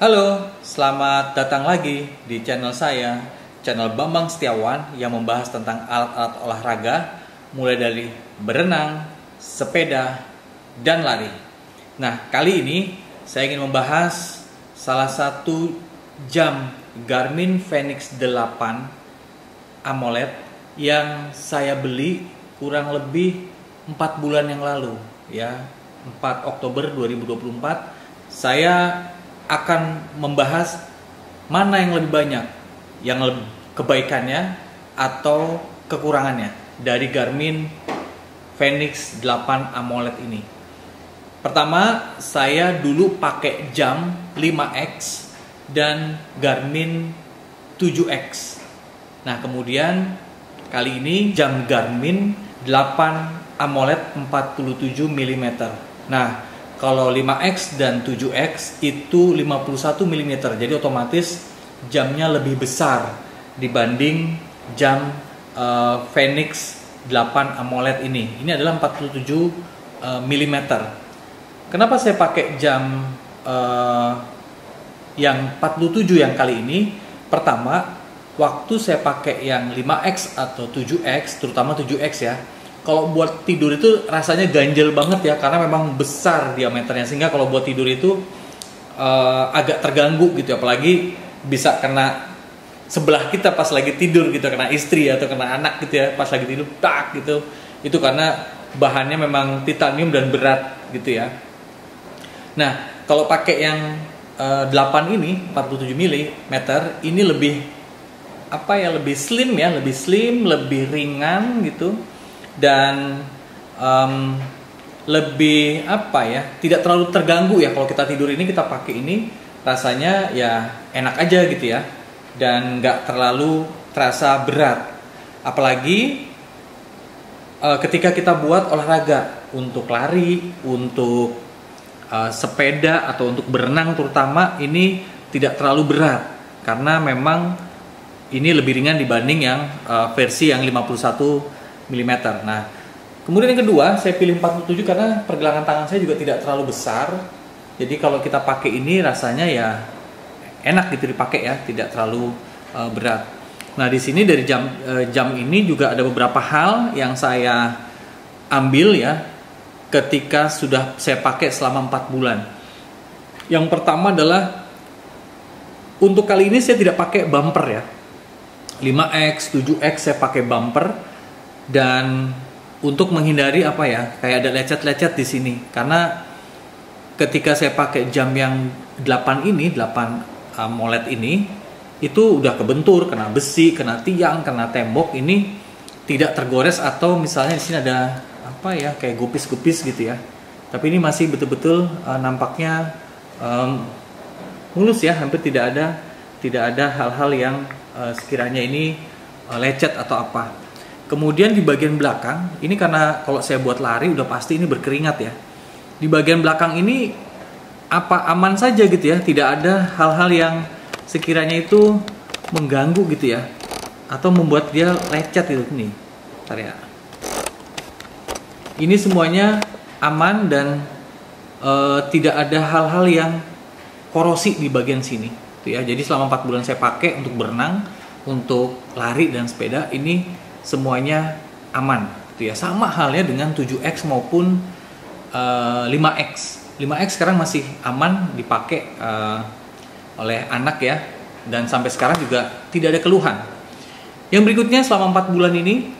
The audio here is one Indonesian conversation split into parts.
Halo, selamat datang lagi di channel saya, channel Bambang Setiawan yang membahas tentang alat-alat olahraga mulai dari berenang, sepeda, dan lari. Nah, kali ini saya ingin membahas salah satu jam Garmin Fenix 8 AMOLED yang saya beli kurang lebih 4 bulan yang lalu, ya, 4 Oktober 2024. Saya akan membahas mana yang lebih banyak, yang kebaikannya atau kekurangannya dari Garmin Fenix 8 AMOLED ini. Pertama, saya dulu pakai jam 5X dan Garmin 7X. Nah, kemudian kali ini jam Garmin 8 AMOLED 47 mm. Nah, kalau 5X dan 7X itu 51 mm, jadi otomatis jamnya lebih besar dibanding jam Fenix 8 AMOLED ini. Ini adalah 47 mm. Kenapa saya pakai jam yang 47 yang kali ini? Pertama, waktu saya pakai yang 5X atau 7X, terutama 7X ya, kalau buat tidur itu rasanya ganjel banget ya, karena memang besar diameternya, sehingga kalau buat tidur itu agak terganggu gitu, apalagi bisa kena sebelah kita pas lagi tidur gitu, kena istri atau kena anak gitu ya, pas lagi tidur tak gitu. Itu karena bahannya memang titanium dan berat gitu ya. Nah, kalau pakai yang 8 ini 47 mm ini lebih lebih slim ya, lebih slim, lebih ringan gitu. Dan lebih tidak terlalu terganggu ya. Kalau kita tidur ini, kita pakai ini, rasanya ya enak aja gitu ya, dan nggak terlalu terasa berat. Apalagi ketika kita buat olahraga, untuk lari, untuk sepeda atau untuk berenang terutama, ini tidak terlalu berat karena memang ini lebih ringan dibanding yang versi yang 51 mm. Nah, kemudian yang kedua, saya pilih 47 karena pergelangan tangan saya juga tidak terlalu besar. Jadi kalau kita pakai ini rasanya ya enak gitu dipakai ya, tidak terlalu berat. Nah, di sini dari jam ini juga ada beberapa hal yang saya ambil ya ketika sudah saya pakai selama 4 bulan. Yang pertama adalah untuk kali ini saya tidak pakai bumper ya. 5X, 7X saya pakai bumper. Dan untuk menghindari kayak ada lecet-lecet di sini, karena ketika saya pakai jam yang 8 ini, 8 AMOLED ini, itu udah kebentur, kena besi, kena tiang, kena tembok, ini tidak tergores, atau misalnya di sini ada kayak gupis-gupis gitu ya. Tapi ini masih betul-betul nampaknya mulus ya, hampir tidak ada hal-hal yang sekiranya ini lecet atau apa. Kemudian di bagian belakang, ini karena kalau saya buat lari udah pasti ini berkeringat ya. Di bagian belakang ini aman saja gitu ya, tidak ada hal-hal yang sekiranya itu mengganggu gitu ya, atau membuat dia lecet gitu nih. Bentar ya. Ini semuanya aman dan tidak ada hal-hal yang korosi di bagian sini gitu ya. Jadi selama 4 bulan saya pakai untuk berenang, untuk lari dan sepeda, ini semuanya aman gitu ya. Sama halnya dengan 7X maupun 5X. 5X sekarang masih aman dipakai oleh anak ya, dan sampai sekarang juga tidak ada keluhan. Yang berikutnya selama 4 bulan ini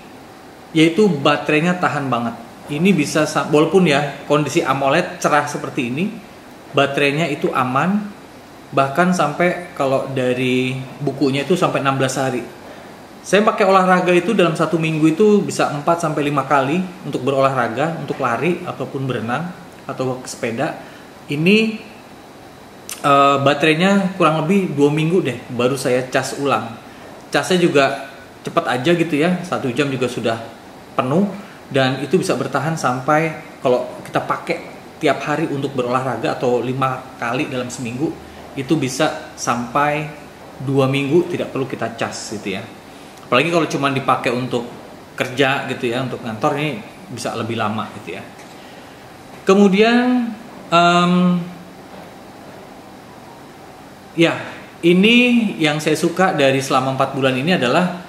yaitu baterainya tahan banget. Ini bisa, walaupun ya kondisi AMOLED cerah seperti ini, baterainya itu aman, bahkan sampai kalau dari bukunya itu sampai 16 hari. Saya pakai olahraga itu dalam 1 minggu itu bisa 4-5 kali untuk berolahraga, untuk lari ataupun berenang atau sepeda. Ini baterainya kurang lebih 2 minggu deh baru saya cas ulang. Casnya juga cepat aja gitu ya, 1 jam juga sudah penuh, dan itu bisa bertahan sampai, kalau kita pakai tiap hari untuk berolahraga atau 5 kali dalam seminggu, itu bisa sampai 2 minggu tidak perlu kita cas gitu ya. Apalagi kalau cuma dipakai untuk kerja gitu ya, untuk kantor, ini bisa lebih lama gitu ya. Kemudian Ya, ini yang saya suka dari selama 4 bulan ini adalah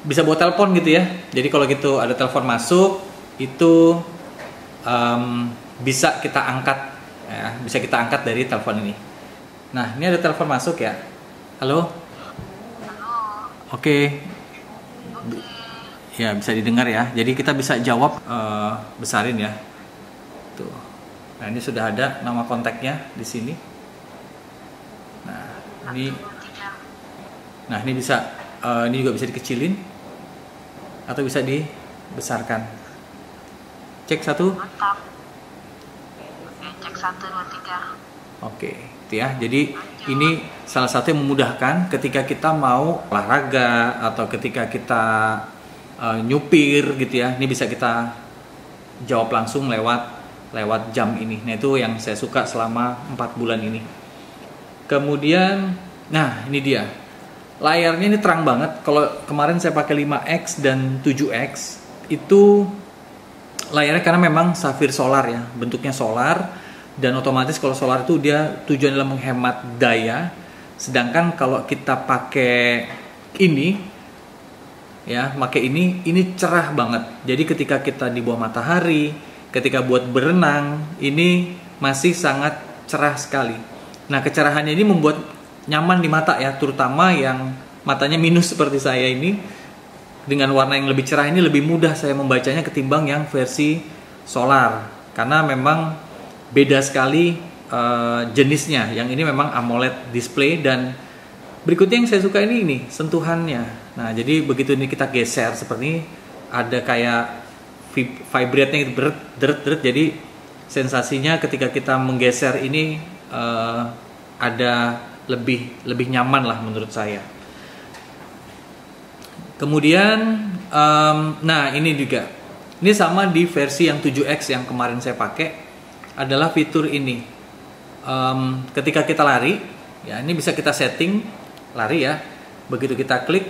bisa buat telepon gitu ya. Jadi kalau gitu ada telepon masuk, itu bisa kita angkat, ya, bisa kita angkat dari telepon ini. Nah, ini ada telepon masuk ya. Halo? Oke. Ya, bisa didengar ya. Jadi kita bisa jawab, besarin ya. Tuh. Nah, ini sudah ada nama kontaknya di sini. Nah, ini bisa, ini juga bisa dikecilin atau bisa dibesarkan. Cek 1. Cek 1, 2, 3. Oke, itu ya. Jadi ini salah satu yang memudahkan ketika kita mau olahraga atau ketika kita nyupir gitu ya. Ini bisa kita jawab langsung lewat jam ini. Nah, itu yang saya suka selama 4 bulan ini. Kemudian, nah ini dia. Layarnya ini terang banget. Kalau kemarin saya pakai 5X dan 7X, itu layarnya karena memang safir solar ya, bentuknya solar, dan otomatis kalau solar itu dia tujuan adalah menghemat daya. Sedangkan kalau kita pakai ini ya, pakai ini cerah banget. Jadi ketika kita di bawah matahari, ketika buat berenang, ini masih sangat cerah sekali. Nah, kecerahannya ini membuat nyaman di mata ya, terutama yang matanya minus seperti saya ini. Dengan warna yang lebih cerah ini lebih mudah saya membacanya ketimbang yang versi solar, karena memang beda sekali jenisnya. Yang ini memang AMOLED display, dan berikutnya yang saya suka ini sentuhannya. Nah, jadi begitu ini kita geser seperti ini, ada kayak vibrate-nya gitu, deret. Jadi sensasinya ketika kita menggeser ini ada lebih nyaman lah menurut saya. Kemudian, nah ini juga, ini sama di versi yang 7X yang kemarin saya pakai, adalah fitur ini. Ketika kita lari, ya ini bisa kita setting lari ya. Begitu kita klik,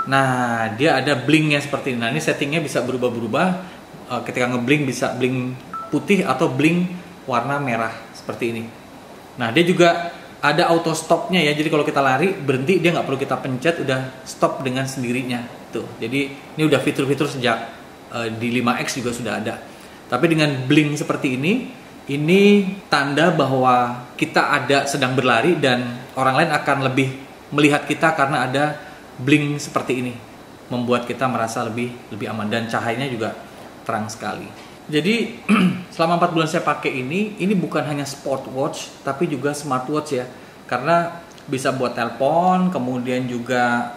nah dia ada blinknya seperti ini. Nah, ini settingnya bisa berubah-berubah. Ketika ngeblink bisa blink putih atau blink warna merah seperti ini. Nah, dia juga ada auto stopnya ya. Jadi kalau kita lari berhenti, dia nggak perlu kita pencet, udah stop dengan sendirinya tuh. Jadi ini udah fitur-fitur sejak di 5X juga sudah ada. Tapi dengan blink seperti ini tanda bahwa kita sedang berlari dan orang lain akan lebih melihat kita karena ada blink seperti ini, membuat kita merasa lebih aman, dan cahayanya juga terang sekali. Jadi selama 4 bulan saya pakai ini bukan hanya sport watch tapi juga smartwatch ya, karena bisa buat telepon, kemudian juga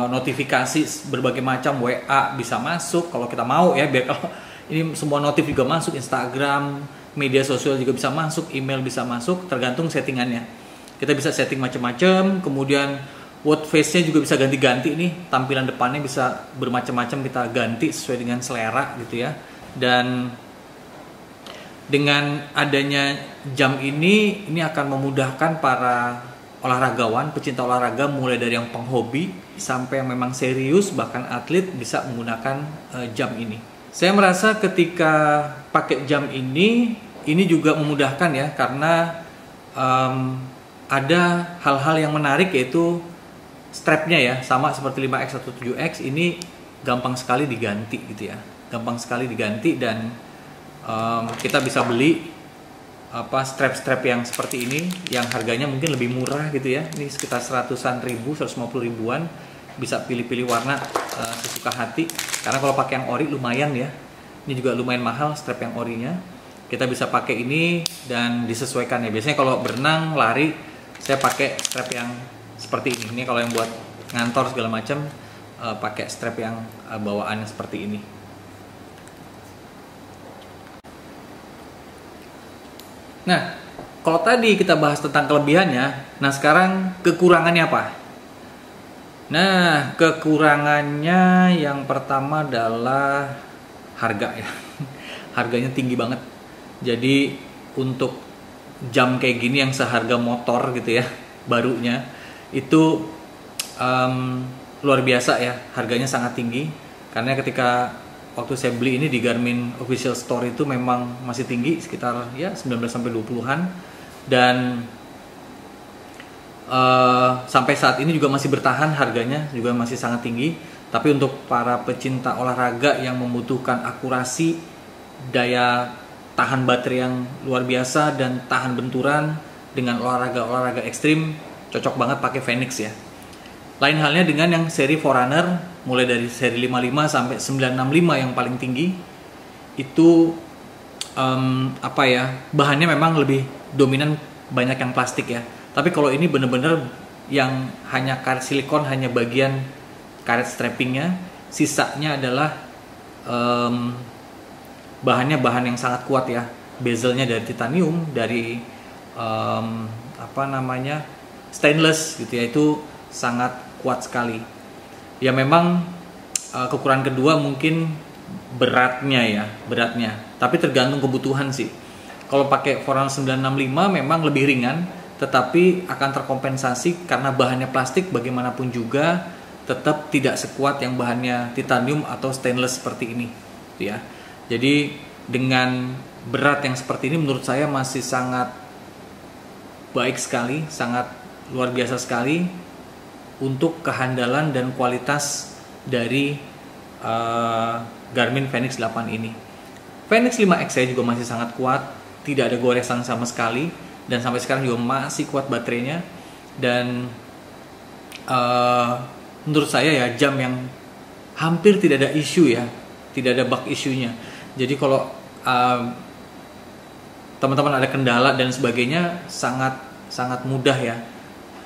notifikasi berbagai macam, WA bisa masuk kalau kita mau ya, biar kalau ini semua notif juga masuk, Instagram, media sosial juga bisa masuk, email bisa masuk, tergantung settingannya. Kita bisa setting macam-macam, kemudian watch face-nya juga bisa ganti-ganti nih, tampilan depannya bisa bermacam-macam, kita ganti sesuai dengan selera gitu ya. Dan dengan adanya jam ini akan memudahkan para olahragawan, pecinta olahraga, mulai dari yang penghobi sampai yang memang serius, bahkan atlet bisa menggunakan jam ini. Saya merasa ketika pakai jam ini juga memudahkan ya, karena ada hal-hal yang menarik, yaitu strapnya ya, sama seperti 5X atau 7X, ini gampang sekali diganti gitu ya. Gampang sekali diganti, dan kita bisa beli strap-strap yang seperti ini yang harganya mungkin lebih murah gitu ya. Ini sekitar 100-an ribu, 150 ribuan. Bisa pilih-pilih warna sesuka hati, karena kalau pakai yang ori lumayan ya. Ini juga lumayan mahal strap yang orinya. Kita bisa pakai ini dan disesuaikan ya. Biasanya kalau berenang, lari, saya pakai strap yang seperti ini. Ini kalau yang buat ngantor segala macam, pakai strap yang bawaannya seperti ini. Nah, kalau tadi kita bahas tentang kelebihannya, nah sekarang kekurangannya apa? Nah, kekurangannya yang pertama adalah harga ya. Harganya tinggi banget. Jadi untuk jam kayak gini yang seharga motor gitu ya, barunya, itu luar biasa ya, harganya sangat tinggi. Karena ketika waktu saya beli ini di Garmin Official Store itu memang masih tinggi, sekitar ya 19-20-an. Dan sampai saat ini juga masih bertahan, harganya juga masih sangat tinggi. Tapi untuk para pecinta olahraga yang membutuhkan akurasi, daya tahan baterai yang luar biasa dan tahan benturan dengan olahraga ekstrim, cocok banget pakai Fenix ya. Lain halnya dengan yang seri Forerunner, mulai dari seri 55 sampai 965 yang paling tinggi. Itu bahannya memang lebih dominan banyak yang plastik ya. Tapi kalau ini bener-bener yang hanya karet silikon, hanya bagian karet strappingnya, sisanya adalah bahannya bahan yang sangat kuat ya. Bezelnya dari titanium, dari stainless gitu ya, itu sangat kuat sekali. Ya memang kekurangan kedua mungkin beratnya. Tapi tergantung kebutuhan sih. Kalau pakai Forerunner 965 memang lebih ringan, tetapi akan terkompensasi karena bahannya plastik, bagaimanapun juga tetap tidak sekuat yang bahannya titanium atau stainless seperti ini gitu ya. Jadi dengan berat yang seperti ini menurut saya masih sangat baik sekali, sangat luar biasa sekali untuk kehandalan dan kualitas dari Garmin Fenix 8 ini. Fenix 5X saya juga masih sangat kuat, tidak ada goresan sama sekali, dan sampai sekarang juga masih kuat baterainya. Dan menurut saya ya jam yang hampir tidak ada isu ya, tidak ada bug isunya. Jadi kalau teman-teman ada kendala dan sebagainya, sangat mudah ya,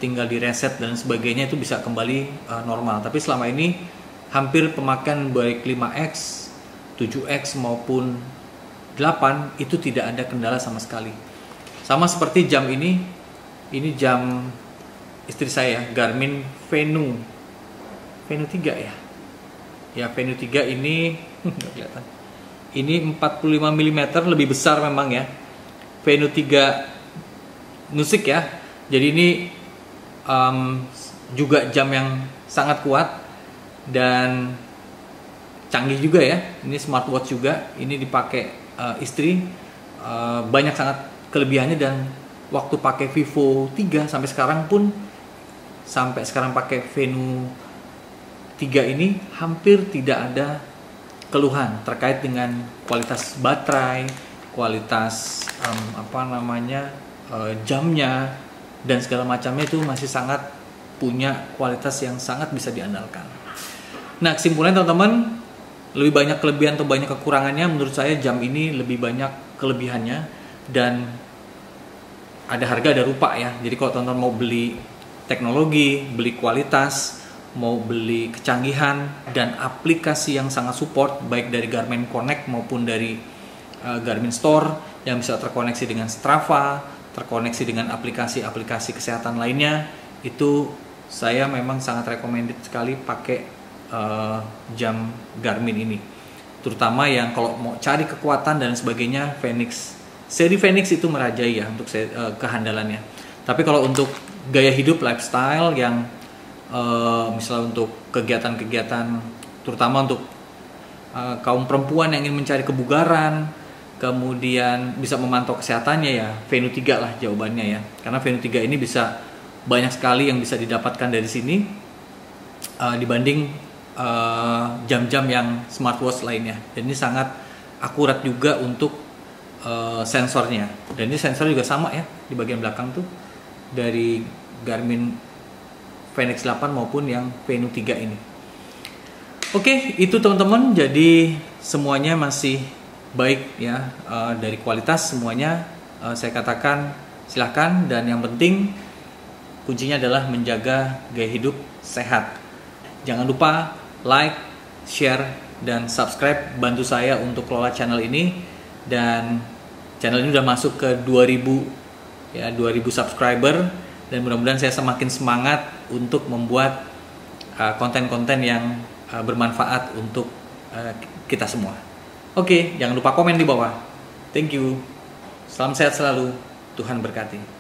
tinggal di reset dan sebagainya itu bisa kembali normal. Tapi selama ini hampir pemakaian baik 5X, 7X maupun 8 itu tidak ada kendala sama sekali. Sama seperti jam ini jam istri saya, Garmin Venu 3 ya. Ya Venu 3 ini nggak kelihatan. Ini 45 mm, lebih besar memang ya. Venu 3 musik ya. Jadi ini juga jam yang sangat kuat dan canggih juga ya. Ini smartwatch juga. Ini dipakai istri, banyak sangat kelebihannya. Dan waktu pakai Vivo 3 sampai sekarang pakai Venu 3 ini hampir tidak ada keluhan terkait dengan kualitas baterai, kualitas jamnya dan segala macamnya. Itu masih sangat punya kualitas yang sangat bisa diandalkan. Nah, kesimpulannya teman-teman, lebih banyak kelebihan atau banyak kekurangannya, menurut saya jam ini lebih banyak kelebihannya dan ada harga ada rupa ya. Jadi kalau teman-teman mau beli teknologi, beli kualitas, mau beli kecanggihan dan aplikasi yang sangat support baik dari Garmin Connect maupun dari Garmin Store yang bisa terkoneksi dengan Strava, terkoneksi dengan aplikasi-aplikasi kesehatan lainnya, itu saya memang sangat recommended sekali pakai jam Garmin ini. Terutama yang kalau mau cari kekuatan dan sebagainya, seri Fenix itu merajai ya untuk kehandalannya. Tapi kalau untuk gaya hidup lifestyle yang misalnya untuk kegiatan-kegiatan, terutama untuk kaum perempuan yang ingin mencari kebugaran, kemudian bisa memantau kesehatannya, ya Venu 3 lah jawabannya ya. Karena Venu 3 ini bisa banyak sekali yang bisa didapatkan dari sini dibanding jam-jam yang smartwatch lainnya. Dan ini sangat akurat juga untuk sensornya. Dan ini sensor juga sama ya di bagian belakang tuh, dari Garmin Fenix 8 maupun yang Venu 3 ini. Oke, itu teman-teman. Jadi semuanya masih baik ya, dari kualitas semuanya saya katakan silahkan. Dan yang penting kuncinya adalah menjaga gaya hidup sehat. Jangan lupa like, share, dan subscribe, bantu saya untuk kelola channel ini. Dan channel ini udah masuk ke 2000 subscriber, dan mudah-mudahan saya semakin semangat untuk membuat konten-konten yang bermanfaat untuk kita semua. Oke, jangan lupa komen di bawah. Thank you. Salam sehat selalu. Tuhan berkati.